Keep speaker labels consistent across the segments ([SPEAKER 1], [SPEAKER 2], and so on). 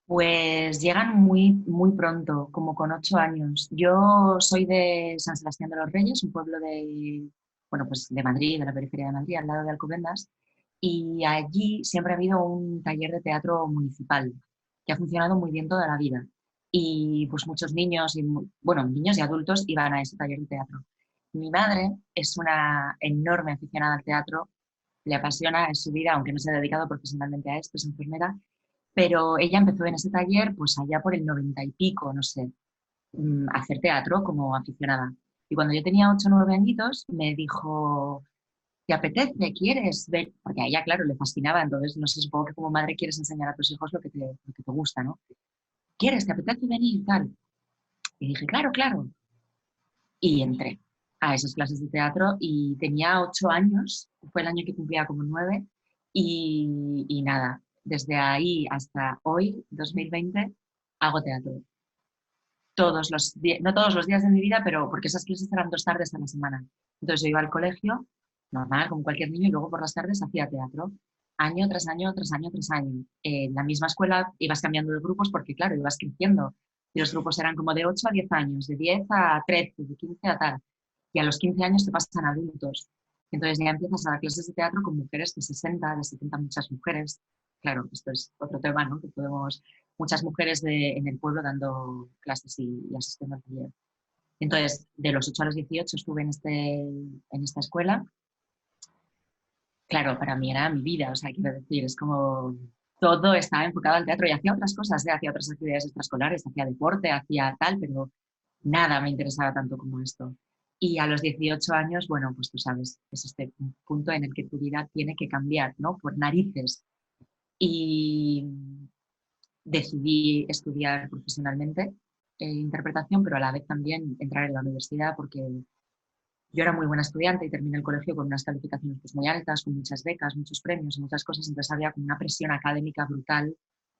[SPEAKER 1] Pues llegan muy, muy pronto, como con 8 años. Yo soy de San Sebastián de los Reyes, un pueblo de, bueno, pues de Madrid, de la periferia de Madrid, al lado de Alcobendas, y allí siempre ha habido un taller de teatro municipal que ha funcionado muy bien toda la vida. Y pues muchos niños, y, bueno, niños y adultos iban a ese taller de teatro. Mi madre es una enorme aficionada al teatro, le apasiona, es su vida, aunque no se ha dedicado profesionalmente a esto, es enfermera, pero ella empezó en ese taller pues allá por el 90 y pico, no sé, a hacer teatro como aficionada. Y cuando yo tenía 8 o 9 añitos, me dijo, ¿te apetece? ¿Quieres ver? Porque a ella, claro, le fascinaba, entonces, no sé, supongo que como madre quieres enseñar a tus hijos lo que te gusta, ¿no? ¿Quieres? ¿Te apetece venir? Tal. Y dije, claro, claro. Y entré a esas clases de teatro y tenía 8 años, fue el año que cumplía como 9, y nada, desde ahí hasta hoy, 2020, hago teatro. No todos los días de mi vida, pero porque esas clases eran 2 tardes a la semana. Entonces yo iba al colegio, normal, como cualquier niño, y luego por las tardes hacía teatro, año tras año, tras año, tras año. En la misma escuela ibas cambiando de grupos porque, claro, ibas creciendo. Y los grupos eran como de 8 a 10 años, de 10 a 13, de 15 a tal. Y a los 15 años te pasan adultos. Entonces ya empiezas a dar clases de teatro con mujeres de 60, de 70, muchas mujeres. Claro, esto es otro tema, ¿no? Que podemos, muchas mujeres en el pueblo dando clases y asistiendo al taller. Entonces, de los 8 a los 18 estuve en esta escuela. Claro, para mí era mi vida, o sea, quiero decir, es como todo estaba enfocado al teatro y hacía otras cosas, hacía otras actividades extraescolares, hacía deporte, hacía tal, pero nada me interesaba tanto como esto. Y a los 18 años, bueno, pues tú sabes, es este punto en el que tu vida tiene que cambiar, ¿no? Por narices. Y decidí estudiar profesionalmente interpretación, pero a la vez también entrar en la universidad porque yo era muy buena estudiante y terminé el colegio con unas calificaciones pues, muy altas, con muchas becas, muchos premios y muchas cosas. Entonces había como una presión académica brutal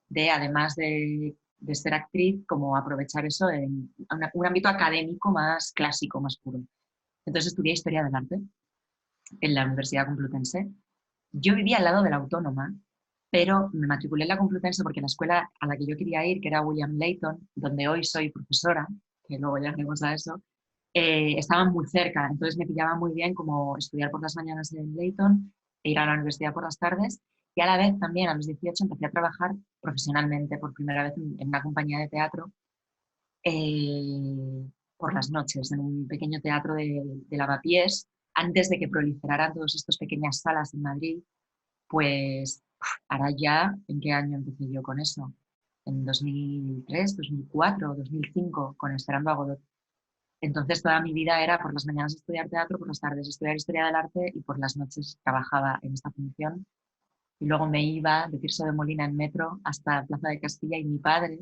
[SPEAKER 1] de, además de ser actriz, como aprovechar eso en un ámbito académico más clásico, más puro. Entonces estudié Historia del Arte en la Universidad Complutense. Yo vivía al lado de la Autónoma, pero me matriculé en la Complutense porque la escuela a la que yo quería ir, que era William Layton, donde hoy soy profesora, que luego llegaremos a eso, estaban muy cerca, entonces me pillaba muy bien como estudiar por las mañanas en Layton e ir a la universidad por las tardes. Y a la vez también a los 18 empecé a trabajar profesionalmente por primera vez en una compañía de teatro por las noches, en un pequeño teatro de Lavapiés, antes de que proliferaran todas estas pequeñas salas en Madrid. Pues ahora ya, ¿en qué año empecé yo con eso? En 2003, 2004, 2005, con Esperando a Godot. Entonces toda mi vida era por las mañanas estudiar teatro, por las tardes estudiar historia del arte y por las noches trabajaba en esta función. Y luego me iba de Tirso de Molina en metro hasta Plaza de Castilla y mi padre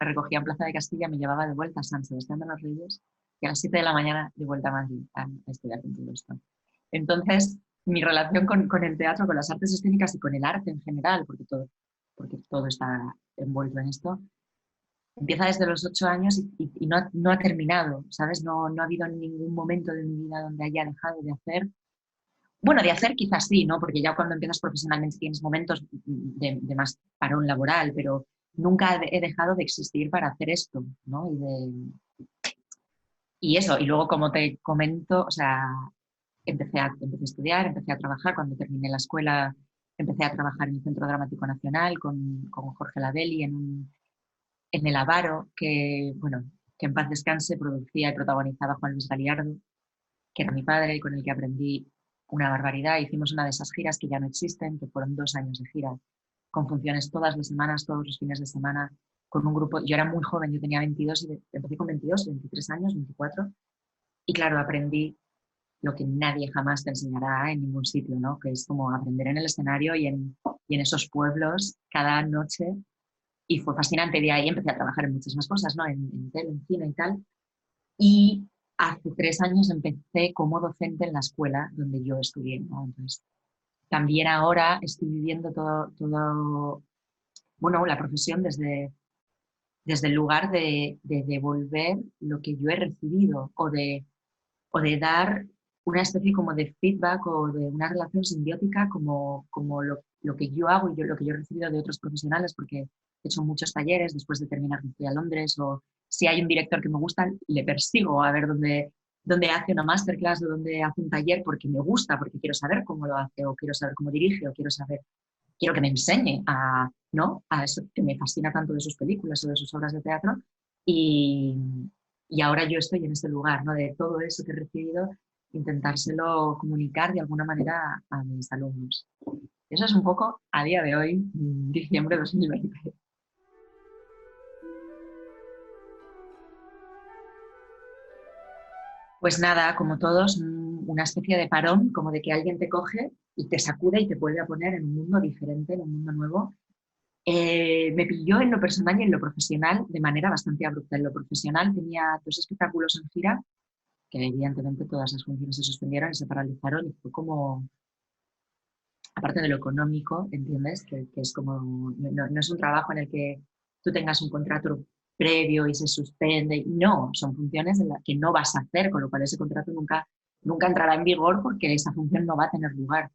[SPEAKER 1] me recogía en Plaza de Castilla, me llevaba de vuelta a San Sebastián de los Reyes y a las 7 de la mañana de vuelta a Madrid a estudiar con todo esto. Entonces, mi relación con el teatro, con las artes escénicas y con el arte en general, porque todo está envuelto en esto, empieza desde los 8 años y no ha terminado, ¿sabes? No ha habido ningún momento de mi vida donde haya dejado de hacer. Bueno, de hacer quizás sí, ¿no? Porque ya cuando empiezas profesionalmente tienes momentos de más parón laboral, pero nunca he dejado de existir para hacer esto, ¿no? Y eso, y luego como te comento, o sea, empecé a estudiar, empecé a trabajar. Cuando terminé la escuela, empecé a trabajar en el Centro Dramático Nacional con Jorge Labelli en El Avaro, que, bueno, que en paz descanse, producía y protagonizaba Juan Luis Galiardo, que era mi padre y con el que aprendí una barbaridad. Hicimos una de esas giras que ya no existen, que fueron 2 años de gira, con funciones todas las semanas, todos los fines de semana, con un grupo. Yo era muy joven, yo tenía 22, empecé con 22, 23 años, 24, y claro, aprendí lo que nadie jamás te enseñará en ningún sitio, ¿no? Que es como aprender en el escenario y en esos pueblos cada noche. Y fue fascinante. De ahí empecé a trabajar en muchas más cosas, ¿no? En tele, en cine y tal. Y hace 3 años empecé como docente en la escuela donde yo estudié, ¿no? Entonces, también ahora estoy viviendo todo, bueno, la profesión desde el lugar de devolver lo que yo he recibido o de dar una especie como de feedback o de una relación simbiótica como lo que yo hago y lo que yo he recibido de otros profesionales, porque he hecho muchos talleres, después de terminar me fui a Londres, o si hay un director que me gusta, le persigo a ver dónde hace una masterclass o dónde hace un taller porque me gusta, porque quiero saber cómo lo hace, o quiero saber cómo dirige, o quiero que me enseñe ¿no? A eso que me fascina tanto de sus películas o de sus obras de teatro. Y, y ahora yo estoy en este lugar, ¿no? De todo eso que he recibido, intentárselo comunicar de alguna manera a mis alumnos. Eso es un poco a día de hoy, diciembre de 2020. Pues nada, como todos, una especie de parón, como de que alguien te coge y te sacude y te vuelve a poner en un mundo diferente, en un mundo nuevo. Me pilló en lo personal y en lo profesional de manera bastante abrupta. En lo profesional tenía 2 espectáculos en gira, que evidentemente todas las funciones se suspendieron y se paralizaron y fue como, aparte de lo económico, ¿entiendes? Que es como, no es un trabajo en el que tú tengas un contrato previo y se suspende. No, son funciones en las que no vas a hacer, con lo cual ese contrato nunca entrará en vigor porque esa función no va a tener lugar.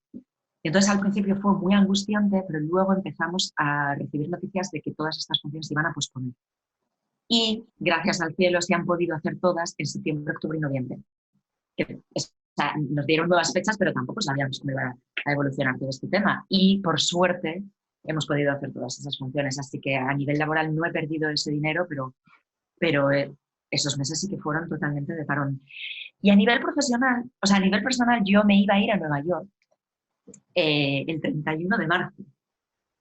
[SPEAKER 1] Entonces al principio fue muy angustiante, pero luego empezamos a recibir noticias de que todas estas funciones se iban a posponer. Y gracias al cielo se han podido hacer todas en septiembre, octubre y noviembre. O sea, nos dieron nuevas fechas, pero tampoco sabíamos cómo iba a evolucionar todo este tema. Y por suerte hemos podido hacer todas esas funciones. Así que a nivel laboral no he perdido ese dinero, pero esos meses sí que fueron totalmente de parón. Y a nivel profesional, o sea, a nivel personal, yo me iba a ir a Nueva York el 31 de marzo.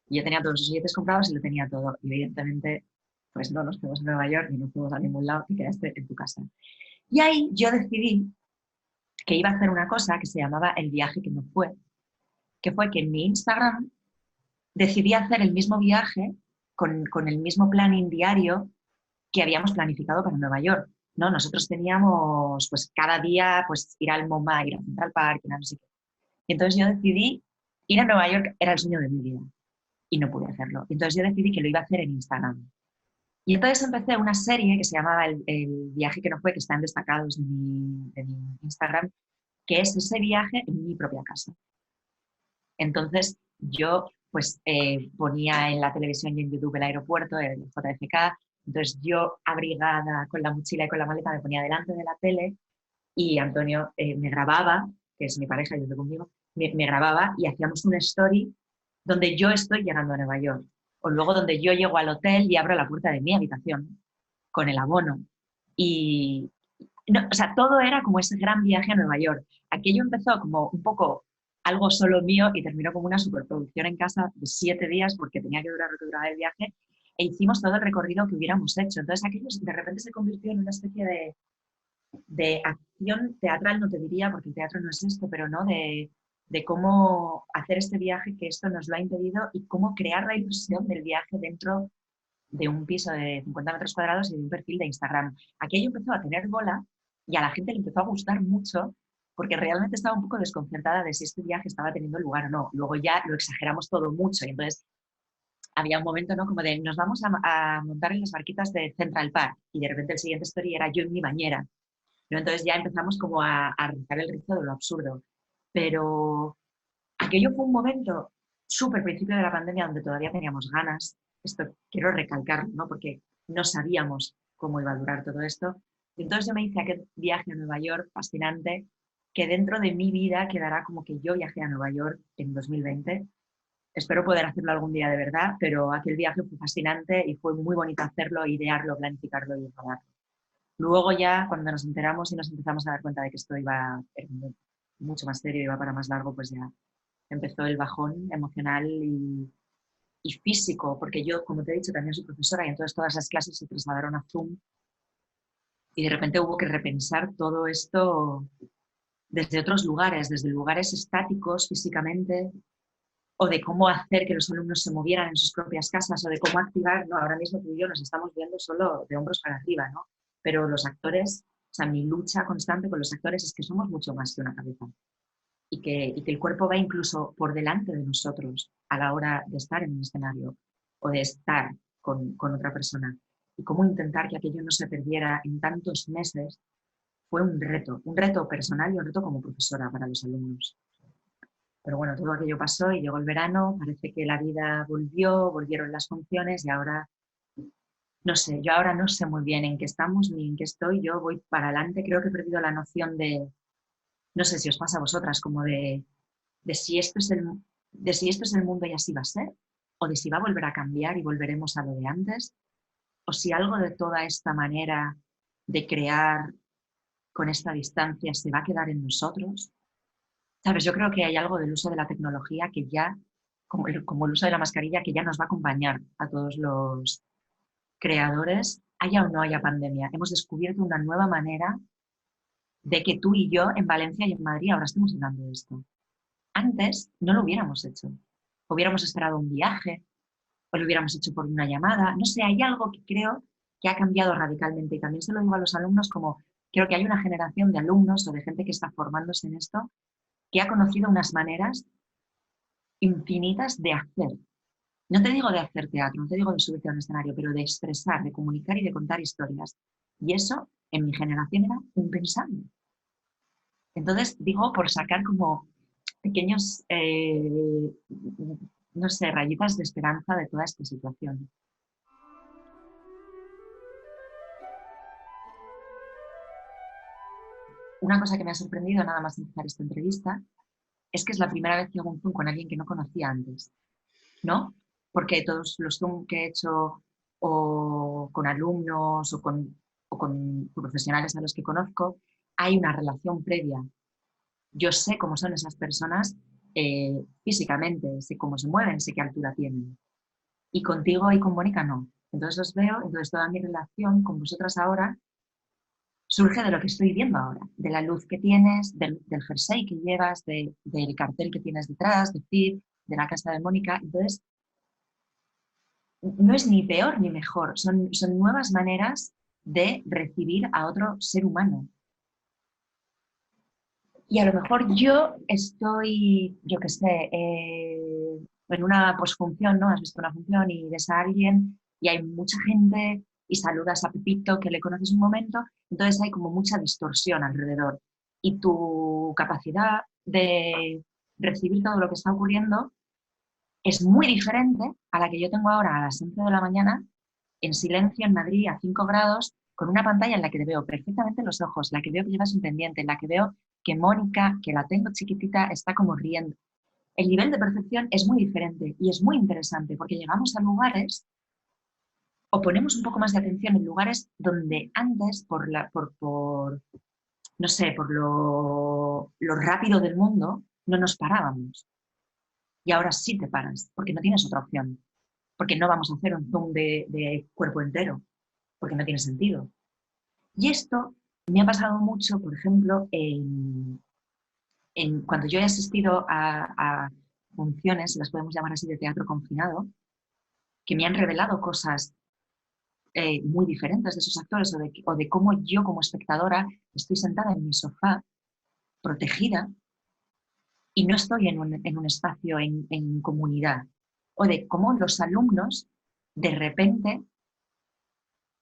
[SPEAKER 1] Yo tenía todos los billetes comprados y lo tenía todo. Y evidentemente, pues no nos fuimos a Nueva York ni nos fuimos a ningún lado y quedaste en tu casa. Y ahí yo decidí que iba a hacer una cosa que se llamaba el viaje que no fue, que fue que en mi Instagram decidí hacer el mismo viaje con el mismo planning diario que habíamos planificado para Nueva York. ¿No? Nosotros teníamos pues cada día pues ir al MoMA, ir a Central Park, ir a no sé qué. Y entonces yo decidí ir a Nueva York, era el sueño de mi vida y no pude hacerlo. Entonces yo decidí que lo iba a hacer en Instagram. Y entonces empecé una serie que se llamaba el viaje que no fue, que está en destacados de mi Instagram, que es ese viaje en mi propia casa. Entonces yo pues ponía en la televisión y en YouTube el aeropuerto, el JFK, entonces yo abrigada con la mochila y con la maleta me ponía delante de la tele y Antonio me grababa, que es mi pareja y vive conmigo, me grababa y hacíamos una story donde yo estoy llegando a Nueva York, o luego donde yo llego al hotel y abro la puerta de mi habitación con el abono. Y, no, o sea, todo era como ese gran viaje a Nueva York. Aquello empezó como un poco algo solo mío y terminó como una superproducción en casa de 7 días porque tenía que durar lo que duraba el viaje e hicimos todo el recorrido que hubiéramos hecho. Entonces aquello de repente se convirtió en una especie de acción teatral, no te diría, porque el teatro no es esto, pero no de cómo hacer este viaje que esto nos lo ha impedido y cómo crear la ilusión del viaje dentro de un piso de 50 metros cuadrados y de un perfil de Instagram. Aquello empezó a tener bola y a la gente le empezó a gustar mucho porque realmente estaba un poco desconcertada de si este viaje estaba teniendo lugar o no. Luego ya lo exageramos todo mucho y entonces había un momento, ¿no? Como de nos vamos a montar en las barquitas de Central Park y de repente el siguiente story era yo en mi bañera, ¿no? Entonces ya empezamos como a rizar el rizo de lo absurdo. Pero aquello fue un momento súper principio de la pandemia donde todavía teníamos ganas. Esto quiero recalcarlo, ¿no? Porque no sabíamos cómo iba a durar todo esto. Y entonces yo me hice aquel viaje a Nueva York fascinante, que dentro de mi vida quedará como que yo viajé a Nueva York en 2020. Espero poder hacerlo algún día de verdad, pero aquel viaje fue fascinante y fue muy bonito hacerlo, idearlo, planificarlo y rodarlo. Luego ya, cuando nos enteramos y nos empezamos a dar cuenta de que esto iba a ser mucho más serio, iba para más largo, pues ya empezó el bajón emocional y físico, porque yo, como te he dicho, también soy profesora y entonces todas las clases se trasladaron a Zoom y de repente hubo que repensar todo esto desde otros lugares, desde lugares estáticos físicamente, o de cómo hacer que los alumnos se movieran en sus propias casas, o de cómo activar, no, ahora mismo tú y yo nos estamos viendo solo de hombros para arriba, ¿no? Pero los actores, o sea, mi lucha constante con los actores es que somos mucho más que una cabeza y que el cuerpo va incluso por delante de nosotros a la hora de estar en un escenario o de estar con otra persona. Y cómo intentar que aquello no se perdiera en tantos meses fue un reto personal y un reto como profesora para los alumnos. Pero bueno, todo aquello pasó y llegó el verano, parece que la vida volvió, volvieron las funciones y ahora, no sé, yo ahora no sé muy bien en qué estamos ni en qué estoy, yo voy para adelante, creo que he perdido la noción de, no sé si os pasa a vosotras, como de si esto es de si esto es el mundo y así va a ser, o de si va a volver a cambiar y volveremos a lo de antes, o si algo de toda esta manera de crear con esta distancia se va a quedar en nosotros. Sabes, yo creo que hay algo del uso de la tecnología que ya, como el uso de la mascarilla, que ya nos va a acompañar a todos los creadores, haya o no haya pandemia. Hemos descubierto una nueva manera de que tú y yo en Valencia y en Madrid ahora estemos hablando de esto. Antes no lo hubiéramos hecho. Hubiéramos esperado un viaje o lo hubiéramos hecho por una llamada. No sé, hay algo que creo que ha cambiado radicalmente y también se lo digo a los alumnos como creo que hay una generación de alumnos o de gente que está formándose en esto que ha conocido unas maneras infinitas de hacer. No te digo de hacer teatro, no te digo de subirte a un escenario, pero de expresar, de comunicar y de contar historias. Y eso en mi generación era impensable. Entonces, digo, por sacar como pequeños, no sé, rayitas de esperanza de toda esta situación. Una cosa que me ha sorprendido nada más empezar esta entrevista es que es la primera vez que hago un Zoom con alguien que no conocía antes, ¿no? Porque todos los Zoom que he hecho o con alumnos o con profesionales a los que conozco, hay una relación previa. Yo sé cómo son esas personas físicamente, sé cómo se mueven, sé qué altura tienen. Y contigo y con Mónica no. Entonces los veo, entonces toda mi relación con vosotras ahora surge de lo que estoy viendo ahora, de la luz que tienes, del jersey que llevas, del cartel que tienes detrás, de Cid, de la casa de Mónica. Entonces, no es ni peor ni mejor, son nuevas maneras de recibir a otro ser humano. Y a lo mejor yo estoy, yo qué sé, en una posfunción, ¿no? Has visto una función y ves a alguien y hay mucha gente y saludas a Pepito que le conoces un momento, entonces hay como mucha distorsión alrededor. Y tu capacidad de recibir todo lo que está ocurriendo es muy diferente a la que yo tengo ahora a las 11 de la mañana, en silencio en Madrid a 5 grados, con una pantalla en la que te veo perfectamente los ojos, la que veo que llevas un pendiente, en la que veo que Mónica, que la tengo chiquitita, está como riendo. El nivel de percepción es muy diferente y es muy interesante porque llegamos a lugares o ponemos un poco más de atención en lugares donde antes, no sé, por lo rápido del mundo, no nos parábamos. Y ahora sí te paras, porque no tienes otra opción. Porque no vamos a hacer un zoom de cuerpo entero, porque no tiene sentido. Y esto me ha pasado mucho, por ejemplo, cuando yo he asistido a funciones, las podemos llamar así, de teatro confinado, que me han revelado cosas muy diferentes de esos actores o de cómo yo como espectadora estoy sentada en mi sofá, protegida, y no estoy en un espacio en comunidad, o de cómo los alumnos de repente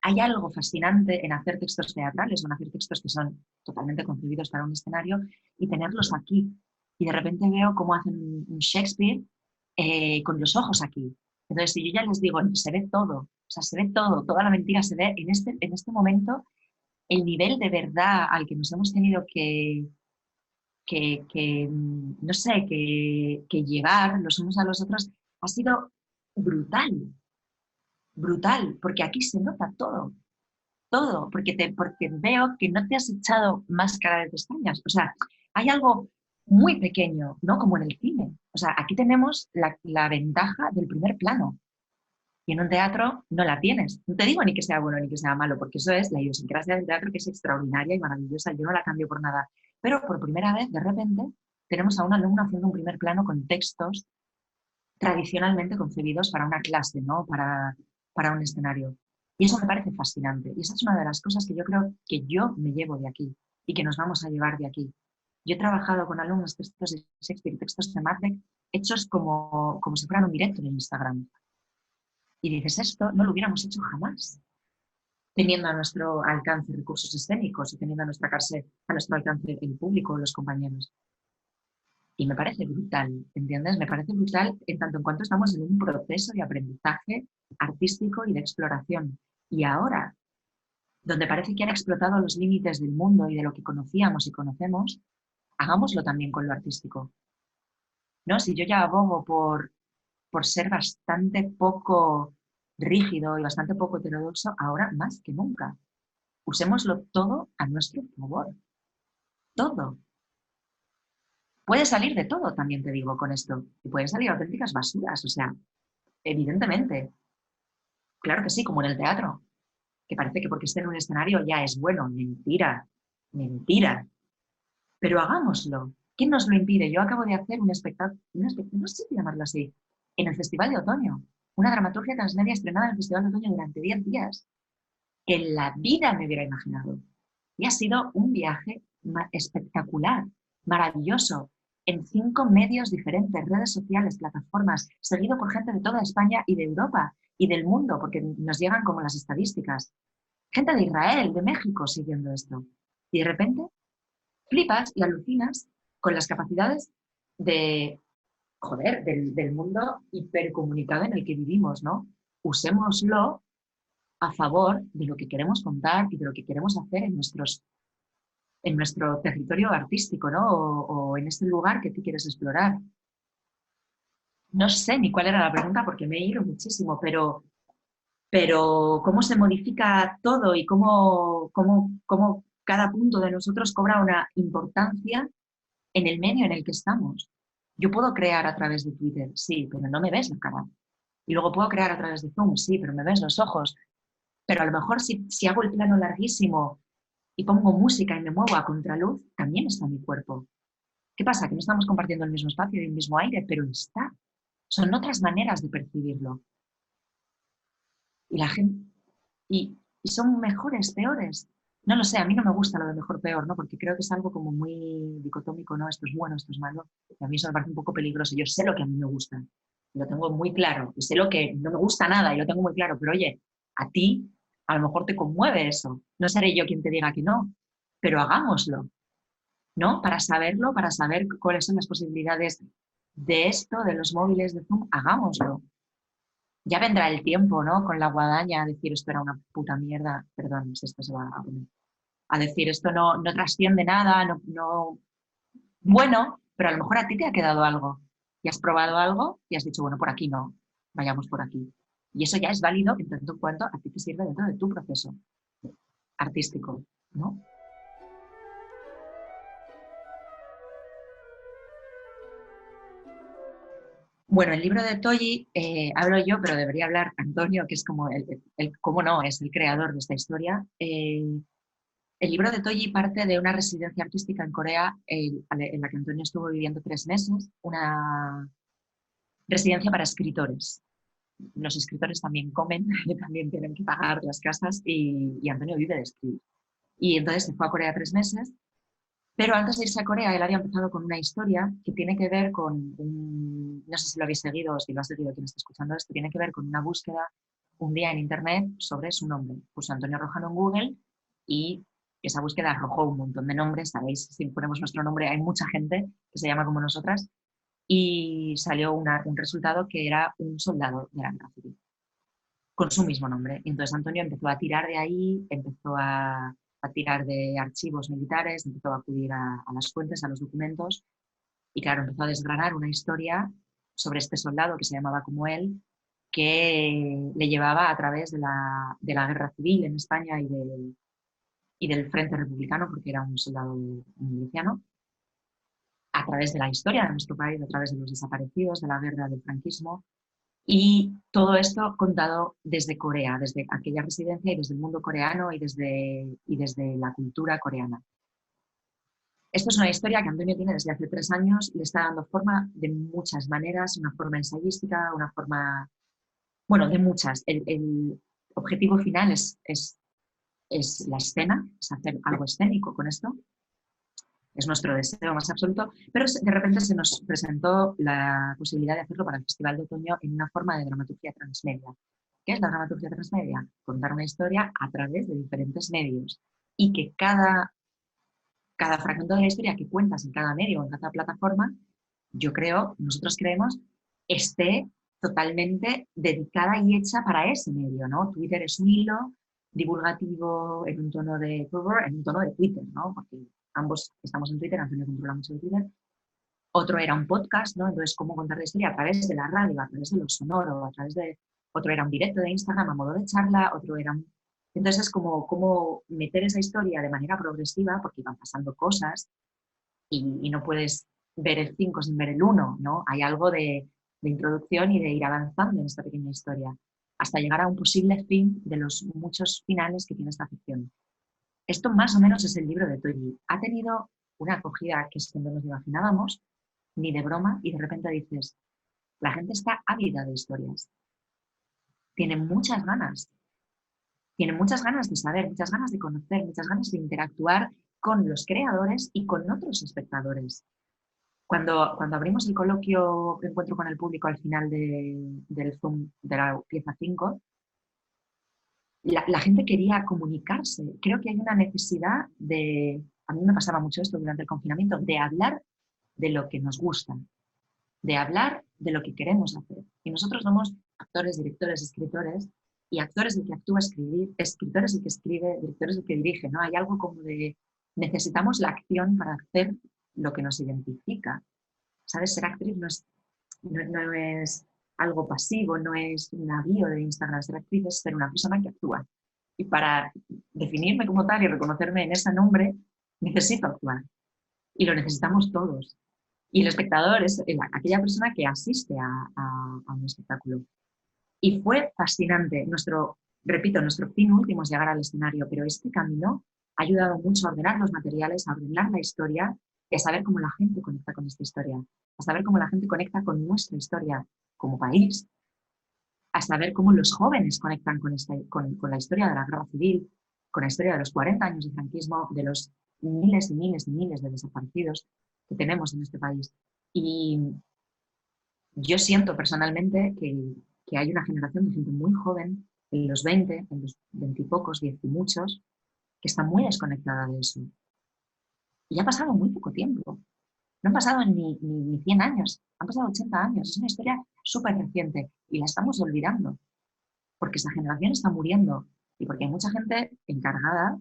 [SPEAKER 1] hay algo fascinante en hacer textos teatrales o en hacer textos que son totalmente concebidos para un escenario y tenerlos aquí. Y de repente veo cómo hacen un Shakespeare con los ojos aquí. Entonces, si yo ya les digo, se ve todo, o sea, se ve todo, toda la mentira se ve en este momento, el nivel de verdad al que nos hemos tenido no sé, que llevar los unos a los otros ha sido brutal, brutal, porque aquí se nota todo, todo, porque veo que no te has echado máscara de pestañas. O sea, hay algo muy pequeño, ¿no? Como en el cine. O sea, aquí tenemos la ventaja del primer plano. Y en un teatro no la tienes. No te digo ni que sea bueno ni que sea malo, porque eso es la idiosincrasia del teatro, que es extraordinaria y maravillosa. Yo no la cambio por nada. Pero por primera vez, de repente, tenemos a un alumno haciendo un primer plano con textos tradicionalmente concebidos para una clase, ¿no? Para un escenario. Y eso me parece fascinante. Y esa es una de las cosas que yo creo que yo me llevo de aquí y que nos vamos a llevar de aquí. Yo he trabajado con alumnos textos de Shakespeare, textos de Macbeth, hechos como si fueran un directo en Instagram. Y dices, esto no lo hubiéramos hecho jamás, teniendo a nuestro alcance recursos escénicos y teniendo a nuestro alcance el público, los compañeros. Y me parece brutal, ¿entiendes? Me parece brutal en tanto en cuanto estamos en un proceso de aprendizaje artístico y de exploración. Y ahora, donde parece que han explotado los límites del mundo y de lo que conocíamos y conocemos, hagámoslo también con lo artístico, ¿no? Si yo ya abogo por ser bastante poco rígido y bastante poco heterodoxo, ahora más que nunca. Usémoslo todo a nuestro favor. Todo. Puede salir de todo, también te digo con esto. Y pueden salir auténticas basuras, o sea, evidentemente. Claro que sí, como en el teatro, que parece que porque esté en un escenario ya es bueno. Mentira, mentira. Pero hagámoslo. ¿Quién nos lo impide? Yo acabo de hacer no sé si llamarlo así, en el Festival de Otoño. Una dramaturgia transmedia estrenada en el Festival de Otoño durante 10 días, que en la vida me hubiera imaginado. Y ha sido un viaje espectacular, maravilloso, en 5 medios diferentes, redes sociales, plataformas, seguido por gente de toda España y de Europa y del mundo, porque nos llegan como las estadísticas. Gente de Israel, de México, siguiendo esto. Y de repente flipas y alucinas con las capacidades de, joder, del mundo hipercomunicado en el que vivimos, ¿no? Usémoslo a favor de lo que queremos contar y de lo que queremos hacer en nuestro territorio artístico, ¿no? O en este lugar que tú quieres explorar. No sé ni cuál era la pregunta porque me he ido muchísimo, pero cómo se modifica todo y cómo cada punto de nosotros cobra una importancia en el medio en el que estamos. Yo puedo crear a través de Twitter, sí, pero no me ves la cara. Y luego puedo crear a través de Zoom, sí, pero me ves los ojos. Pero a lo mejor si hago el plano larguísimo y pongo música y me muevo a contraluz, también está mi cuerpo. ¿Qué pasa? Que no estamos compartiendo el mismo espacio y el mismo aire, pero está. Son otras maneras de percibirlo. Y la gente, y son mejores, peores. No lo sé, a mí no me gusta lo de mejor, peor, ¿no? Porque creo que es algo como muy dicotómico, ¿no? Esto es bueno, esto es malo. Y a mí eso me parece un poco peligroso. Yo sé lo que a mí me gusta, lo tengo muy claro. Y sé lo que no me gusta nada y lo tengo muy claro. Pero oye, a ti a lo mejor te conmueve eso. No seré yo quien te diga que no, pero hagámoslo, ¿no? Para saberlo, para saber cuáles son las posibilidades de esto, de los móviles de Zoom, hagámoslo. Ya vendrá el tiempo, ¿no? Con la guadaña a decir esto era una puta mierda. Perdón, si esto se va a poner. A decir esto no trasciende nada, no. Bueno, pero a lo mejor a ti te ha quedado algo. Y has probado algo y has dicho, bueno, por aquí no, vayamos por aquí. Y eso ya es válido en tanto en cuanto a ti te sirve dentro de tu proceso artístico, ¿no? Bueno, el libro de Toyi, hablo yo, pero debería hablar Antonio, que es como cómo no, es el creador de esta historia. El libro de Toyi parte de una residencia artística en Corea, en la que Antonio estuvo viviendo 3 meses, una residencia para escritores. Los escritores también comen, también tienen que pagar las casas y Antonio vive de escribir. Y entonces se fue a Corea 3 meses, pero antes de irse a Corea él había empezado con una historia que tiene que ver no sé si lo habéis seguido o si lo ha seguido quien está escuchando esto, tiene que ver con una búsqueda un día en internet sobre su nombre. Puso Antonio Rojano en Google y esa búsqueda arrojó un montón de nombres, sabéis, si ponemos nuestro nombre hay mucha gente que se llama como nosotras y salió un resultado que era un soldado de la guerra civil con su mismo nombre. Y entonces Antonio empezó a tirar de ahí, empezó a tirar de archivos militares, empezó a acudir a las fuentes, a los documentos, y claro, empezó a desgranar una historia sobre este soldado que se llamaba como él, que le llevaba a través de la guerra civil en España y del Frente Republicano, porque era un soldado miliciano, a través de la historia de nuestro país, a través de los desaparecidos, de la guerra del franquismo, y todo esto contado desde Corea, desde aquella residencia y desde el mundo coreano y desde la cultura coreana. Esto es una historia que Antonio tiene desde hace 3 años, le está dando forma de muchas maneras, una forma ensayística, una forma, bueno, de muchas. El objetivo final es la escena, es hacer algo escénico con esto, es nuestro deseo más absoluto, pero de repente se nos presentó la posibilidad de hacerlo para el Festival de Otoño en una forma de dramaturgia transmedia. ¿Qué es la dramaturgia transmedia? Contar una historia a través de diferentes medios y que cada fragmento de la historia que cuentas en cada medio o en cada plataforma nosotros creemos, esté totalmente dedicada y hecha para ese medio, ¿no? Twitter es un hilo divulgativo en un tono de Twitter, ¿no? Porque ambos estamos en Twitter, Antonio controla mucho de Twitter. Otro era un podcast, ¿no? Entonces, cómo contar la historia a través de la radio, a través de lo sonoro, a través de... Otro era un directo de Instagram a modo de charla, otro era un... Entonces, es como meter esa historia de manera progresiva, porque iban pasando cosas y no puedes ver el 5 sin ver el uno, ¿no? Hay algo de introducción y de ir avanzando en esta pequeña historia, hasta llegar a un posible fin de los muchos finales que tiene esta ficción. Esto más o menos es el libro de Toyi. Ha tenido una acogida que es que no nos imaginábamos, ni de broma, y de repente dices, la gente está ávida de historias. Tiene muchas ganas de saber, muchas ganas de conocer, muchas ganas de interactuar con los creadores y con otros espectadores. Cuando abrimos el coloquio de encuentro con el público al final del Zoom de la pieza 5, la gente quería comunicarse. Creo que hay una necesidad de, a mí me pasaba mucho esto durante el confinamiento, de hablar de lo que nos gusta, de hablar de lo que queremos hacer. Y nosotros somos actores, directores, escritores, y actores el que actúa, escribir, escritores el que escribe, directores el que dirige, ¿no? Hay algo como de necesitamos la acción para hacer lo que nos identifica. ¿Sabes? Ser actriz no es algo pasivo, no es una bio de Instagram. Ser actriz es ser una persona que actúa. Y para definirme como tal y reconocerme en ese nombre, necesito actuar. Y lo necesitamos todos. Y el espectador es aquella persona que asiste a un espectáculo. Y fue fascinante. Repito, nuestro fin último es llegar al escenario, pero este camino ha ayudado mucho a ordenar los materiales, a ordenar la historia y a saber cómo la gente conecta con esta historia, a saber cómo la gente conecta con nuestra historia como país, a saber cómo los jóvenes conectan con la historia de la guerra civil, con la historia de los 40 años de franquismo, de los miles y miles y miles de desaparecidos que tenemos en este país. Y yo siento personalmente que hay una generación de gente muy joven, en los 20, en los 20 y pocos, 10 y muchos, que está muy desconectada de eso. Y ha pasado muy poco tiempo. No han pasado ni 100 años, han pasado 80 años. Es una historia súper reciente y la estamos olvidando porque esa generación está muriendo y porque hay mucha gente encargada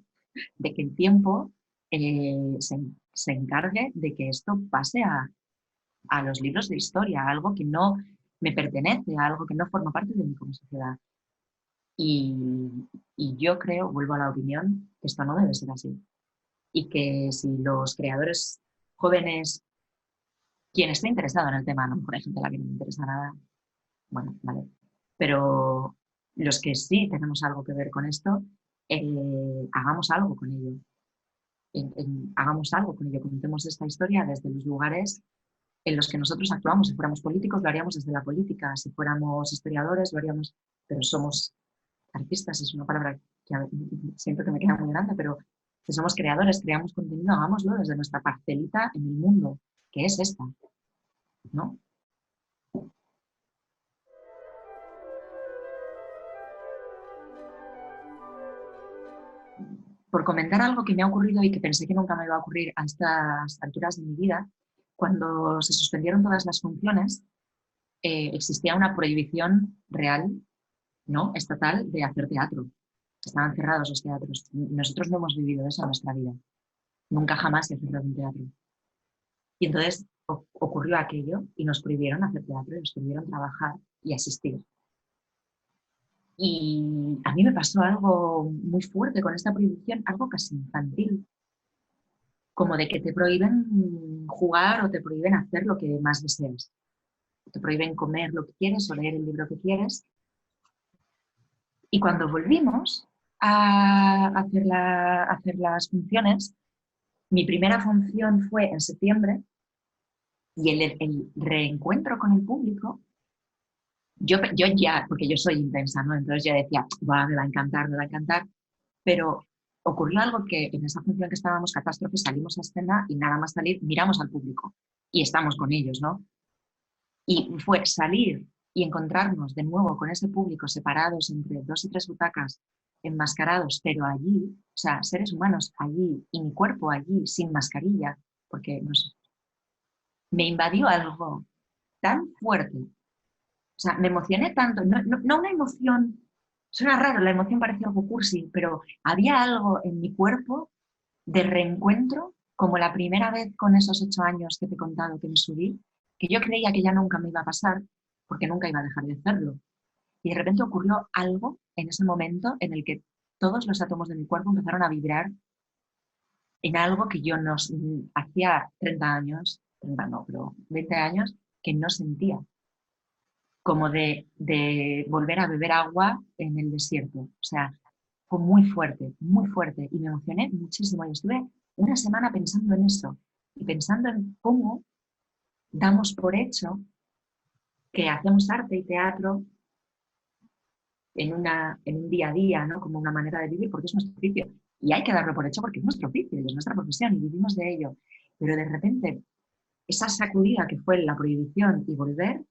[SPEAKER 1] de que el tiempo se encargue de que esto pase a los libros de historia, a algo que no me pertenece, a algo que no forma parte de mí como sociedad. Y, y yo creo, vuelvo a la opinión, que esto no debe ser así. Y que si los creadores jóvenes, quien esté interesado en el tema, a lo mejor hay gente a la que no le interesa nada, bueno, vale. Pero los que sí tenemos algo que ver con esto, hagamos algo con ello. Hagamos algo con ello, contemos esta historia desde los lugares en los que nosotros actuamos. Si fuéramos políticos, lo haríamos desde la política. Si fuéramos historiadores, lo haríamos, pero somos artistas, es una palabra que siento que me queda muy grande, pero si somos creadores, creamos contenido, hagámoslo desde nuestra parcelita en el mundo, que es esta, ¿no? Por comentar algo que me ha ocurrido y que pensé que nunca me iba a ocurrir a estas alturas de mi vida, cuando se suspendieron todas las funciones, existía una prohibición real, ¿no? Estatal, de hacer teatro. Estaban cerrados los teatros. Nosotros no hemos vivido eso en nuestra vida. Nunca jamás se ha cerrado un teatro. Y entonces ocurrió aquello y nos prohibieron hacer teatro, y nos prohibieron trabajar y asistir. Y a mí me pasó algo muy fuerte con esta prohibición, algo casi infantil, como de que te prohíben jugar o te prohíben hacer lo que más deseas. Te prohíben comer lo que quieres o leer el libro que quieres. Y cuando volvimos a hacer las funciones, mi primera función fue en septiembre y el reencuentro con el público, yo ya, porque yo soy intensa, ¿no? Entonces yo decía, me va a encantar, me va a encantar, pero ocurrió algo que en esa función que estábamos, Catástrofe, salimos a escena y nada más salir, miramos al público y estamos con ellos, ¿no? Y fue salir y encontrarnos de nuevo con ese público separados entre 2 y 3 butacas, enmascarados, pero allí, o sea, seres humanos allí y mi cuerpo allí sin mascarilla, porque me invadió algo tan fuerte. O sea, me emocioné tanto, no una emoción, suena raro, la emoción parecía algo cursi, pero había algo en mi cuerpo de reencuentro, como la primera vez con esos 8 años que te he contado que me subí, que yo creía que ya nunca me iba a pasar, porque nunca iba a dejar de hacerlo. Y de repente ocurrió algo en ese momento en el que todos los átomos de mi cuerpo empezaron a vibrar en algo que yo no, hacía 30 años, 30 no, pero 20 años, que no sentía, como de volver a beber agua en el desierto. O sea, fue muy fuerte, y me emocioné muchísimo. Y estuve una semana pensando en eso y pensando en cómo damos por hecho que hacemos arte y teatro en un día a día, ¿no? Como una manera de vivir, porque es nuestro oficio. Y hay que darlo por hecho porque es nuestro oficio y es nuestra profesión y vivimos de ello. Pero de repente, esa sacudida que fue la prohibición y volver,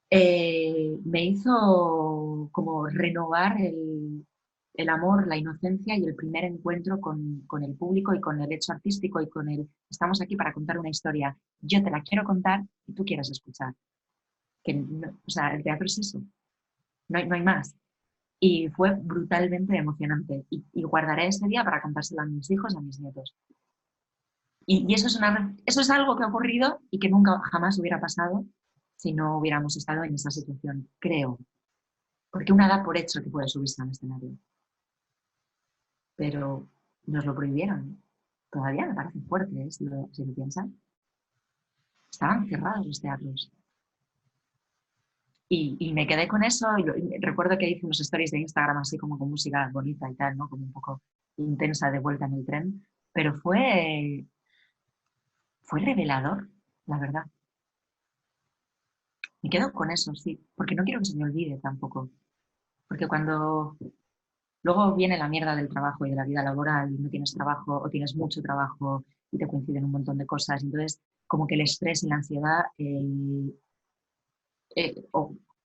[SPEAKER 1] me hizo como renovar el amor, la inocencia y el primer encuentro con el público y con el hecho artístico y con el estamos aquí para contar una historia. Yo te la quiero contar y tú quieres escuchar. Que o sea, el teatro es eso, no hay más. Y fue brutalmente emocionante. Y guardaré ese día para contárselo a mis hijos, a mis nietos. Y eso es algo que ha ocurrido y que nunca jamás hubiera pasado si no hubiéramos estado en esa situación, creo. Porque una da por hecho que puede subirse al escenario. Pero nos lo prohibieron. Todavía me parece fuerte, ¿eh? Si lo piensan. Estaban cerrados los teatros. Y me quedé con eso y recuerdo que hice unos stories de Instagram así como con música bonita y tal, ¿no? Como un poco intensa de vuelta en el tren. Pero fue revelador, la verdad. Me quedo con eso, sí, porque no quiero que se me olvide tampoco. Porque cuando luego viene la mierda del trabajo y de la vida laboral y no tienes trabajo o tienes mucho trabajo y te coinciden un montón de cosas, entonces como que el estrés y la ansiedad,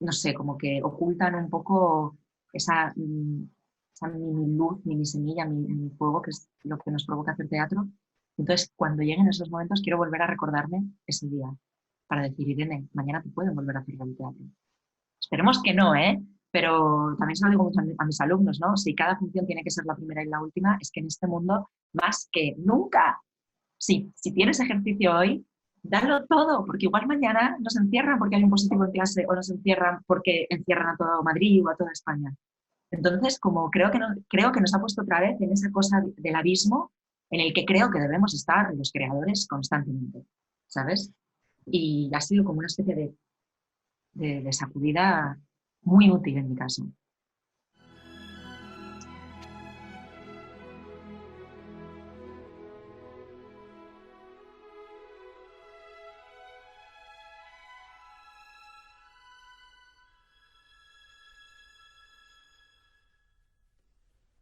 [SPEAKER 1] no sé, como que ocultan un poco esa, esa mini luz, mini semilla, mini fuego, que es lo que nos provoca hacer teatro. Entonces, cuando lleguen esos momentos, quiero volver a recordarme ese día para decir, Irene, mañana te pueden volver a hacer el teatro. Esperemos que no, ¿eh? Pero también se lo digo mucho a mis alumnos, ¿no? Si cada función tiene que ser la primera y la última, es que en este mundo, más que nunca, sí, si tienes ejercicio hoy, dalo todo, porque igual mañana nos encierran porque hay un positivo en clase o nos encierran porque encierran a todo Madrid o a toda España. Entonces, como creo que nos ha puesto otra vez en esa cosa del abismo en el que creo que debemos estar los creadores constantemente, ¿sabes? Y ha sido como una especie de sacudida muy útil en mi caso.